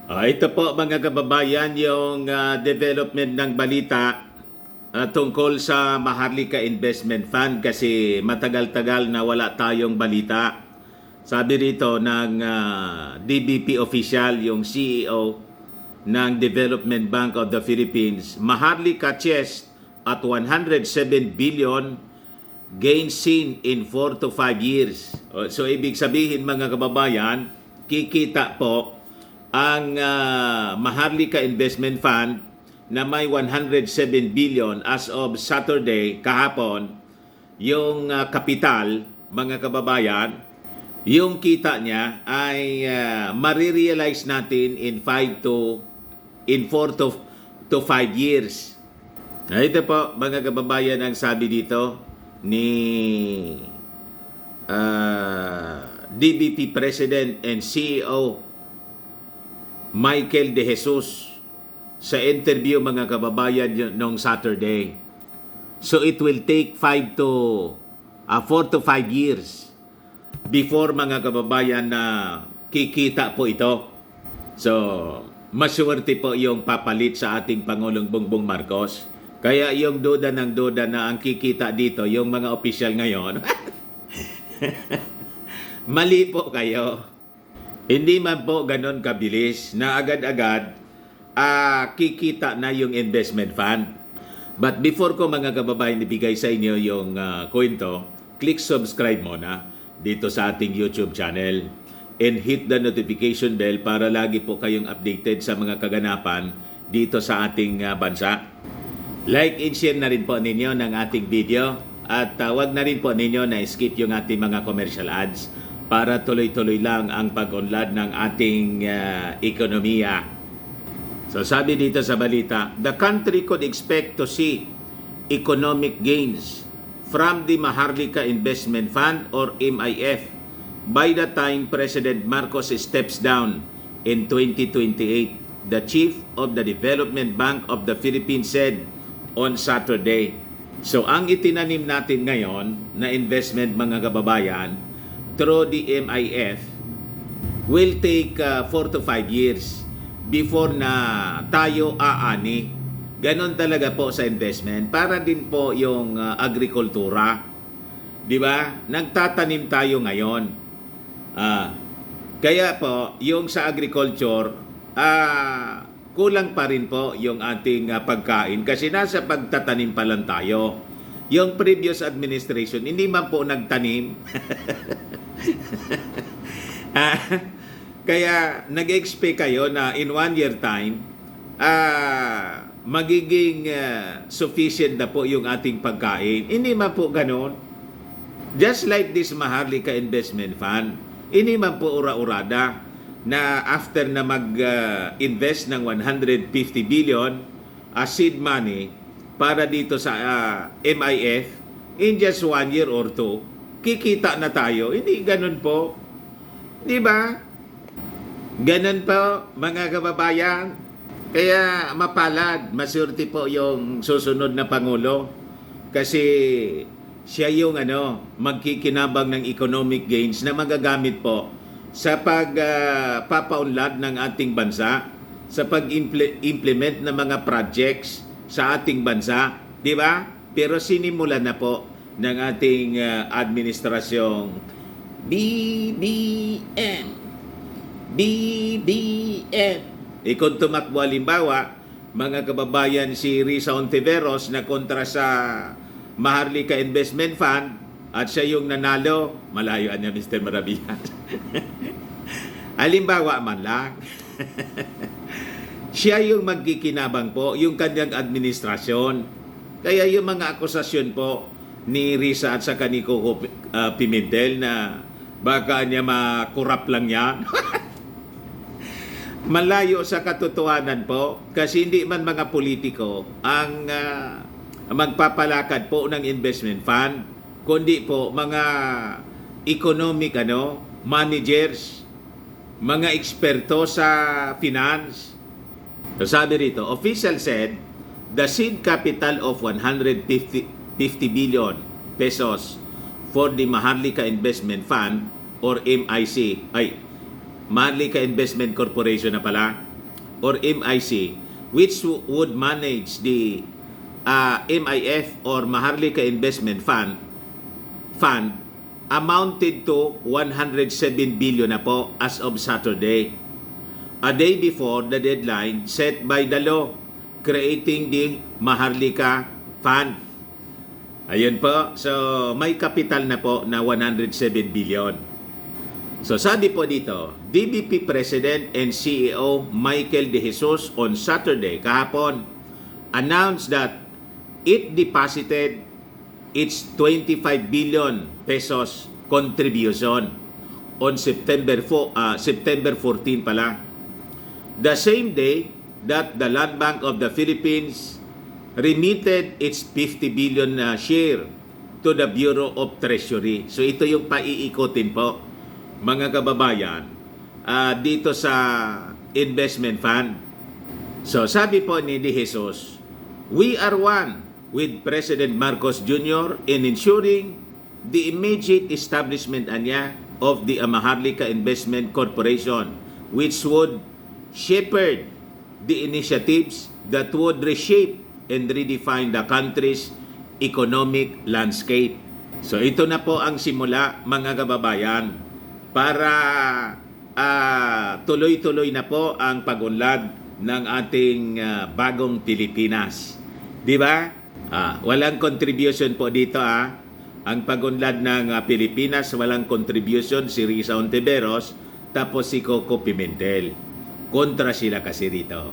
Ito po mga kababayan yung development ng balita tungkol sa Maharlika Investment Fund kasi matagal-tagal na wala tayong balita. Sabi rito ng DBP official, yung CEO ng Development Bank of the Philippines, Maharlika chest at 107 billion gain seen in 4 to 5 years. So ibig sabihin mga kababayan, kikita po ang Maharlika Investment Fund na may 107 billion as of Saturday kahapon, yung kapital, mga kababayan, yung kita niya ay marirealize natin in 4 to 5 years. Ito po, mga kababayan, ang sabi dito ni DBP President and CEO Michael De Jesus sa interview mga kababayan noong Saturday. So it will take 4 to 5 years before mga kababayan na kikita po ito. So maswerte po yung papalit sa ating Pangulong Bongbong Marcos. Kaya yung duda ng duda na ang kikita dito, yung mga opisyal ngayon, mali po kayo. Hindi man po ganon kabilis na agad-agad kikita na yung investment fund. But before ko mga kababayan ibigay sa inyo yung kwento, click subscribe muna dito sa ating YouTube channel and hit the notification bell para lagi po kayong updated sa mga kaganapan dito sa ating bansa. Like and share na rin po ninyo ng ating video at wag na rin po ninyo na skip yung ating mga commercial ads para tuloy-tuloy lang ang pag-unlad ng ating ekonomiya. So sabi dito sa balita, the country could expect to see economic gains from the Maharlika Investment Fund or MIF by the time President Marcos steps down in 2028, the Chief of the Development Bank of the Philippines said on Saturday. So ang itinanim natin ngayon na investment mga kababayan through the MIF will take 4 to 5 years before na tayo aani. Ganon talaga po sa investment. Para din po yung agrikultura. Di ba? Nagtatanim tayo ngayon. Kaya po, yung sa agriculture, kulang pa rin po yung ating pagkain kasi nasa pagtatanim pa lang tayo. Yung previous administration, hindi man po nagtanim. Kaya nag-expect kayo na in 1 year time, magiging sufficient na po yung ating pagkain. Hindi man po ganon. Just like this Maharlika Investment Fund, hindi man po ura-urada na after na mag-invest ng 150 billion as seed money para dito sa MIF, in just 1 year or 2, kikita na tayo. Hindi ganun po. Di ba? Ganun po, mga kababayan. Kaya mapalad, maswerte po yung susunod na Pangulo. Kasi siya yung magkikinabang ng economic gains na magagamit po sa pagpapaunlad ng ating bansa, sa pag-implement ng mga projects sa ating bansa. Di ba? Pero sinimulan na po ng ating administrasyong BBM. Kung tumakbo halimbawa, mga kababayan, si Risa Ontiveros na kontra sa Maharlika Investment Fund at siya yung nanalo, malayuan niya Mr. Maravillas. Halimbawa man lang. Siya yung magkikinabang po, yung kanyang administrasyon. Kaya yung mga akusasyon po ni Risa at sa Kiko Pimentel na baka niya makurap lang yan. Malayo sa katotohanan po kasi hindi man mga politiko ang magpapalakad po ng investment fund, kundi po mga economic managers, mga eksperto sa finance. So sabi rito, official said the seed capital of 150 billion pesos for the Maharlika Investment Fund or MIC, Maharlika Investment Corporation na pala, or MIC, which would manage the MIF or Maharlika Investment Fund amounted to 107 billion na po as of Saturday, a day before the deadline set by the law creating the Maharlika Fund. Ayun po, so may kapital na po na 107 billion. So sabi po dito, DBP President and CEO Michael De Jesus on Saturday, kahapon, announced that it deposited its 25 billion pesos contribution on September 14 pala. The same day that the Land Bank of the Philippines remitted its 50 billion share to the Bureau of Treasury. So ito yung paiikutin po, mga kababayan, dito sa investment fund. So sabi po ni De Jesus, we are one with President Marcos Jr. in ensuring the immediate establishment of the Maharlika Investment Corporation, which would shepherd the initiatives that would reshape and redefine the country's economic landscape. So ito na po ang simula, mga kababayan, para tuloy-tuloy na po ang pag-unlad ng ating bagong Pilipinas. Di ba? Walang contribution po dito. Ang pag-unlad ng Pilipinas, walang contribution si Risa Ontiveros, tapos si Coco Pimentel. Kontra sila kasi rito.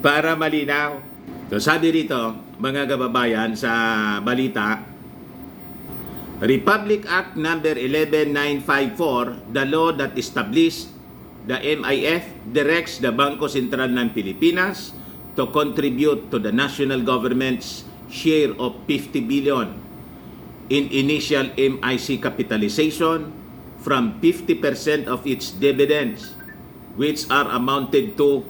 Para malinaw. So sabi rito, mga kababayan, sa balita, Republic Act number 11954, the law that established the MIF, directs the Bangko Sentral ng Pilipinas to contribute to the national government's share of 50 billion in initial MIC capitalization from 50% of its dividends, which are amounted to.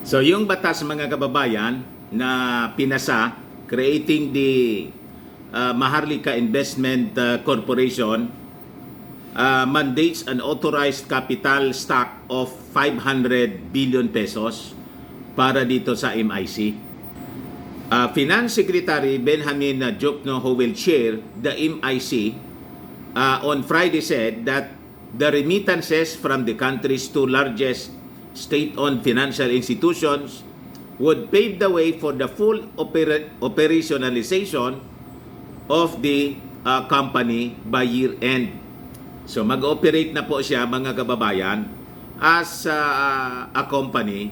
So yung batas, mga kababayan, na pinasa creating the Maharlika Investment Corporation mandates an authorized capital stock of 500 billion pesos para dito sa MIC. Finance Secretary Benjamin Diokno, who will chair the MIC, on Friday said that the remittances from the country's two largest state-owned financial institutions would pave the way for the full operationalization of the company by year-end. So mag-operate na po siya, mga kababayan, as a company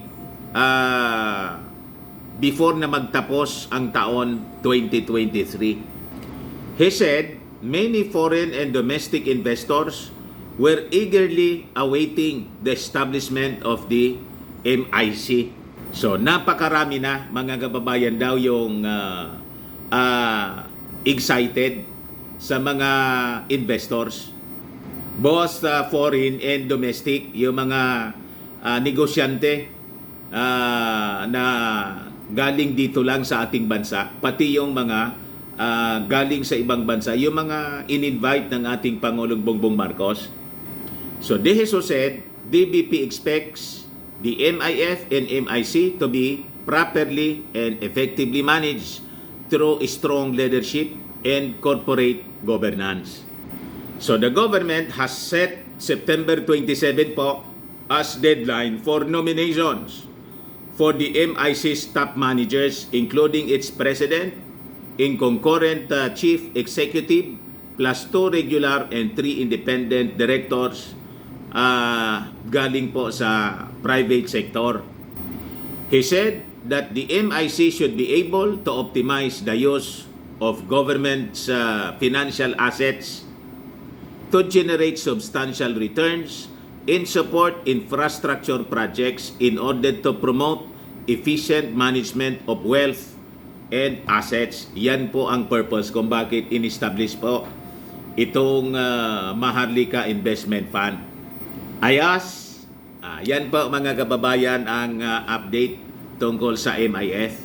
before na magtapos ang taon 2023. He said many foreign and domestic investors were eagerly awaiting the establishment of the MIC. So napakarami na, mga kababayan, daw yung excited sa mga investors, both foreign and domestic, yung mga negosyante na galing dito lang sa ating bansa, pati yung mga galing sa ibang bansa, yung mga in-invite ng ating Pangulong Bongbong Marcos. So De Jesus said, DBP expects the MIF and MIC to be properly and effectively managed through strong leadership and corporate governance. So the government has set September 27 po as deadline for nominations for the MIC's top managers, including its president, in concurrent chief executive, plus 2 regular and 3 independent directors galing po sa private sector. He said that the MIC should be able to optimize the use of government's financial assets to generate substantial returns and support infrastructure projects in order to promote efficient management of wealth and assets. Yan po ang purpose kung bakit in-establish po itong Maharlika Investment Fund. Ayos, yan po, mga kababayan, ang update tungkol sa MIF.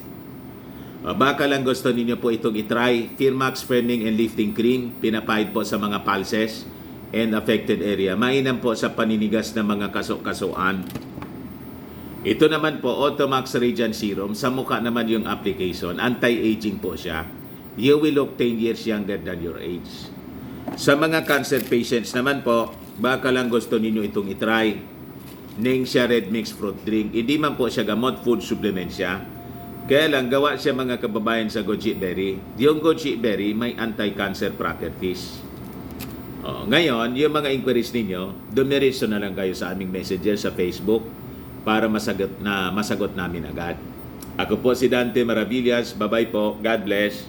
Baka lang gusto ninyo po itong itry. Firmax Firming and Lifting Cream, pinapahid po sa mga pulses and affected area. Mainam po sa paninigas ng mga kaso-kasuan. Ito naman po, Automax Radiant Serum. Sa mukha naman yung application. Anti-aging po siya. You will look 10 years younger than your age. Sa mga cancer patients naman po, baka lang gusto ninyo itong itry. Ningxia Red Mix Fruit Drink. Hindi man po siya gamot, food supplement siya. Kaya lang, gawa siya mga kababayan sa goji berry. Yung goji berry may anti-cancer properties. Ngayon, yung mga inquiries ninyo, dumiretso na lang kayo sa aming messenger sa Facebook para masagot namin agad. Ako po si Dante Maravillas. Bye-bye po. God bless.